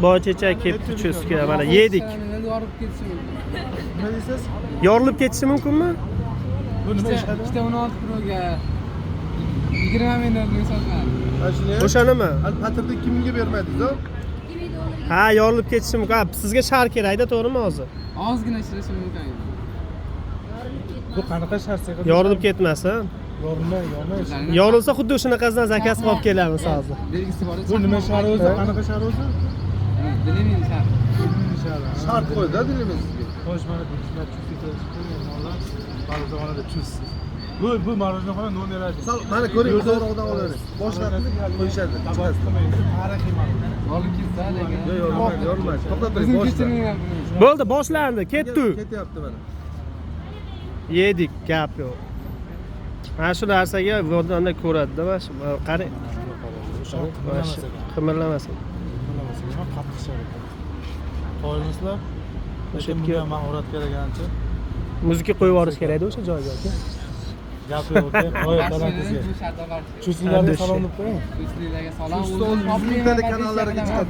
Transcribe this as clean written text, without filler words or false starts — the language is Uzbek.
Boychecha ketdi cho'sga. Mana yedik. Yorib ketishi mumkin. Nima deysiz? Yorilib ketishi mumkinmi? Bu nima ish hali? Ikkita 16 proga 20 mingdan sotadi. Mashina. O'sha nima? Hal patirni 2 mingga bermadingiz-ku? Ha, yorilib ketishi mumkin. Sizga shar kerakda, to'g'rimi hozir? Ozgina ishlashi mumkin. Bu qanaqa sharsiga? Yorilib ketmasin. Yorilmaydi. Yorilsa xuddi o'shanaqasidan zakaz qilib kelamiz hozir. Belgisi bor. Bu nima shari o'zi? Qanaqa shari o'zi? Diliming shart. Shart qo'ydi-da dilimiz sizga. Xo'sh, mana bu xizmat ko'rgan mollar baliqxonada chusiz. Bu marojnoxona nomerlari. Mana ko'ring, so'roqdan olavering. Boshlarni qo'yishadi. Tarixiy ma'lumot. Olib ketsa lekin. Yo'q, yo'lmaydi. To'xtab turing, Bizim boshlar. kechiring ham. Bo'ldi, boshlandi, ketdi. Ketyapti mana. Yedik, gap yo'q. Mana shu narsaga vodanda ko'radi-da, mana shu qarang. Qimirlamasin. Qattiq sharakat. Qo'yingizlar. O'sha bunga mahorat kerak ancha. Muzika qo'yib yuborish kerak-da o'sha joyga. Gap yo'q-da. Qo'y talantizga. Bu shartlar. Chusizlarga salom deb qo'ying. Chusizlarga salom. Chusizlar 100 mingtalik kanallariga chiqadilar.